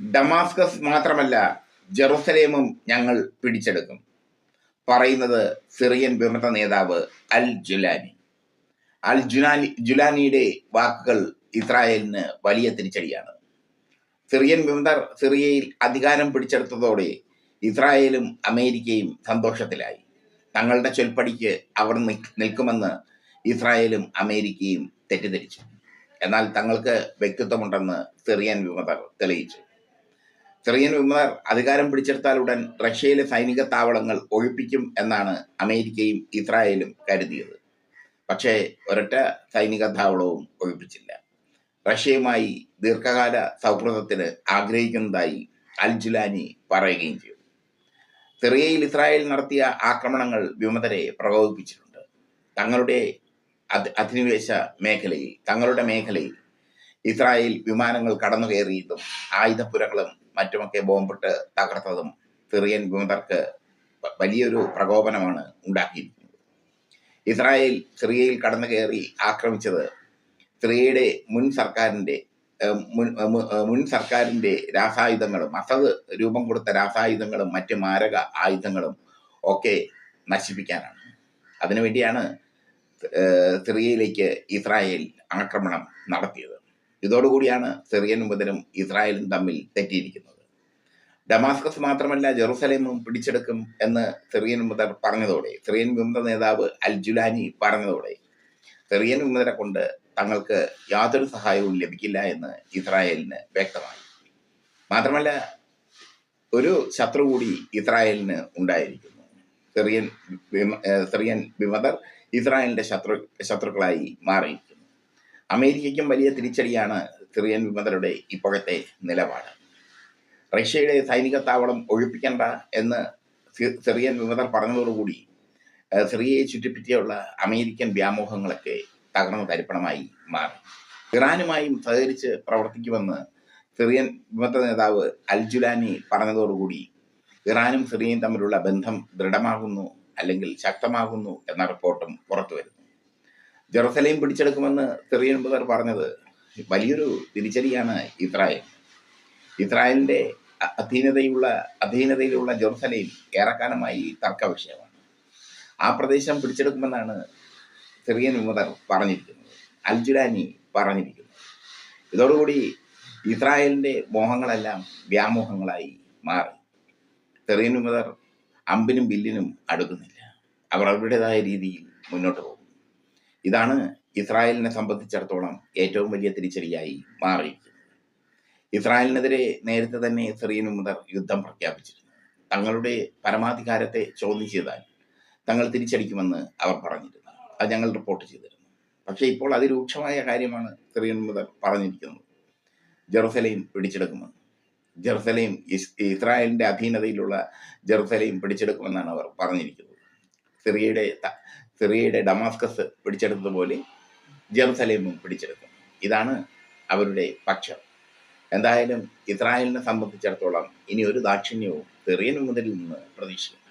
Damascus മാത്രമല്ല, ജെറുസലേമും ഞങ്ങൾ പിടിച്ചെടുക്കും പറയുന്നത് സിറിയൻ വിമത നേതാവ് അൽ ജുലാനി. ജുലാനിയുടെ വാക്കുകൾ ഇസ്രായേലിന് വലിയ തിരിച്ചടിയാണ്. സിറിയൻ വിമതർ സിറിയയിൽ അധികാരം പിടിച്ചെടുത്തതോടെ ഇസ്രായേലും അമേരിക്കയും സന്തോഷത്തിലായി. തങ്ങളുടെ ചൊൽപ്പടിക്ക് അവർ നിൽക്കുമെന്ന് ഇസ്രായേലും അമേരിക്കയും തെറ്റിദ്ധരിച്ചു. എന്നാൽ തങ്ങൾക്ക് വ്യക്തിത്വമുണ്ടെന്ന് സിറിയൻ വിമതർ തെളിയിച്ചു. സിറിയൻ വിമതർ അധികാരം പിടിച്ചെടുത്താലുടൻ റഷ്യയിലെ സൈനിക താവളങ്ങൾ ഒഴിപ്പിക്കും എന്നാണ് അമേരിക്കയും ഇസ്രായേലും കരുതിയത്. പക്ഷേ ഒരൊറ്റ സൈനിക താവളവും ഒഴിപ്പിച്ചില്ല. റഷ്യയുമായി ദീർഘകാല സൗഹൃദത്തിന് ആഗ്രഹിക്കുന്നതായി അൽ ജുലാനി പറയുകയും ചെയ്തു. സിറിയയിൽ ഇസ്രായേൽ നടത്തിയ ആക്രമണങ്ങൾ വിമതരെ പ്രകോപിപ്പിച്ചിട്ടുണ്ട്. തങ്ങളുടെ അധിനിവേശ മേഖലയിൽ ഇസ്രായേൽ വിമാനങ്ങൾ കടന്നു കയറിയതും ആയുധപ്പുരകളും മറ്റുമൊക്കെ ബോംബിട്ട് തകർത്തതും സിറിയൻ വിമതർക്ക് വലിയൊരു പ്രകോപനമാണ് ഉണ്ടാക്കിയിരിക്കുന്നത്. ഇസ്രായേൽ സിറിയയിൽ കടന്നു കയറി ആക്രമിച്ചത് സിറിയയുടെ മുൻ സർക്കാരിന്റെ രാസായുധങ്ങളും അസദ് രൂപം കൊടുത്ത രാസായുധങ്ങളും മറ്റ് മാരക ആയുധങ്ങളും ഒക്കെ നശിപ്പിക്കാനാണ്. അതിനുവേണ്ടിയാണ് സിറിയയിലേക്ക് ഇസ്രായേൽ ആക്രമണം നടത്തിയത്. ഇതോടുകൂടിയാണ് സിറിയൻ വിമതരും ഇസ്രായേലും തമ്മിൽ തെറ്റിയിരിക്കുന്നത്. ഡമാസ്കസ് മാത്രമല്ല, ജെറുസലേമും പിടിച്ചെടുക്കും എന്ന് സിറിയൻ വിമത നേതാവ് അൽ ജുലാനി പറഞ്ഞതോടെ സിറിയൻ വിമതരെ കൊണ്ട് തങ്ങൾക്ക് യാതൊരു സഹായവും ലഭിക്കില്ല എന്ന് ഇസ്രായേലിന് വ്യക്തമായി. മാത്രമല്ല, ഒരു ശത്രു കൂടി ഇസ്രായേലിന് ഉണ്ടായിരിക്കുന്നു. സിറിയൻ വിമതർ ഇസ്രായേലിന്റെ ശത്രുക്കളായി മാറിയിരിക്കുന്നു. അമേരിക്കയ്ക്കും വലിയ തിരിച്ചടിയാണ് സിറിയൻ വിമതരുടെ ഇപ്പോഴത്തെ നിലപാട്. റഷ്യയുടെ സൈനിക താവളം ഒഴിപ്പിക്കേണ്ട എന്ന് സിറിയൻ വിമതർ പറഞ്ഞതോടുകൂടി സിറിയയെ ചുറ്റിപ്പറ്റിയുള്ള അമേരിക്കൻ വ്യാമോഹങ്ങളൊക്കെ തകർന്ന തരിപ്പണമായി മാറി. ഇറാനുമായും സഹകരിച്ച് പ്രവർത്തിക്കുമെന്ന് സിറിയൻ വിമത നേതാവ് അൽ ജുലാനി പറഞ്ഞതോടുകൂടി ഇറാനും സിറിയയും തമ്മിലുള്ള ബന്ധം ദൃഢമാകുന്നു അല്ലെങ്കിൽ ശക്തമാകുന്നു എന്ന റിപ്പോർട്ടും പുറത്തുവരുന്നു. ജെറുസലേം പിടിച്ചെടുക്കുമെന്ന് സിറിയൻ വിമതർ പറഞ്ഞത് വലിയൊരു തിരിച്ചടിയാണ് ഇസ്രായേലിന്റെ അധീനതയിലുള്ള ജെറുസലേം ഏറെക്കാലമായി തർക്ക വിഷയമാണ്. ആ പ്രദേശം പിടിച്ചെടുക്കുമെന്നാണ് സിറിയൻ വിമതർ പറഞ്ഞിരിക്കുന്നത്, അൽ ജുലാനി പറഞ്ഞിരിക്കുന്നത്. ഇതോടുകൂടി ഇസ്രായേലിന്റെ മോഹങ്ങളെല്ലാം വ്യാമോഹങ്ങളായി മാറി. സിറിയൻ വിമതർ അമ്പിനും ബില്ലിനും അടുക്കുന്നില്ല. അവർ അവരുടേതായ രീതിയിൽ മുന്നോട്ട് പോകും. ഇതാണ് ഇസ്രായേലിനെ സംബന്ധിച്ചിടത്തോളം ഏറ്റവും വലിയ തിരിച്ചടിയായി മാറിയിരിക്കുന്നത്. ഇസ്രായേലിനെതിരെ നേരത്തെ തന്നെ സിറിയൻ വിമതർ യുദ്ധം പ്രഖ്യാപിച്ചിരുന്നു. തങ്ങളുടെ പരമാധികാരത്തെ ചോദ്യം ചെയ്താൽ തങ്ങൾ തിരിച്ചടിക്കുമെന്ന് അവർ പറഞ്ഞിരുന്നു. അത് ഞങ്ങൾ റിപ്പോർട്ട് ചെയ്തിരുന്നു. പക്ഷേ ഇപ്പോൾ അതിരൂക്ഷമായ കാര്യമാണ് സിറിയൻ വിമതർ പറഞ്ഞിരിക്കുന്നത്. ജെറുസലേം പിടിച്ചെടുക്കുമെന്ന്. ഇസ്രായേലിന്റെ അധീനതയിലുള്ള ജെറുസലേം പിടിച്ചെടുക്കുമെന്നാണ് അവർ പറഞ്ഞിരിക്കുന്നത്. സിറിയയുടെ ഡമാസ്കസ് പിടിച്ചെടുത്തതുപോലെ ജെറുസലേമും പിടിച്ചെടുക്കും. ഇതാണ് അവരുടെ പക്ഷം. എന്തായാലും ഇസ്രായേലിനെ സംബന്ധിച്ചിടത്തോളം ഇനി ഒരു ദാക്ഷിണ്യവും സിറിയൻ വിമതരിൽ നിന്ന് പ്രതീക്ഷിക്കും.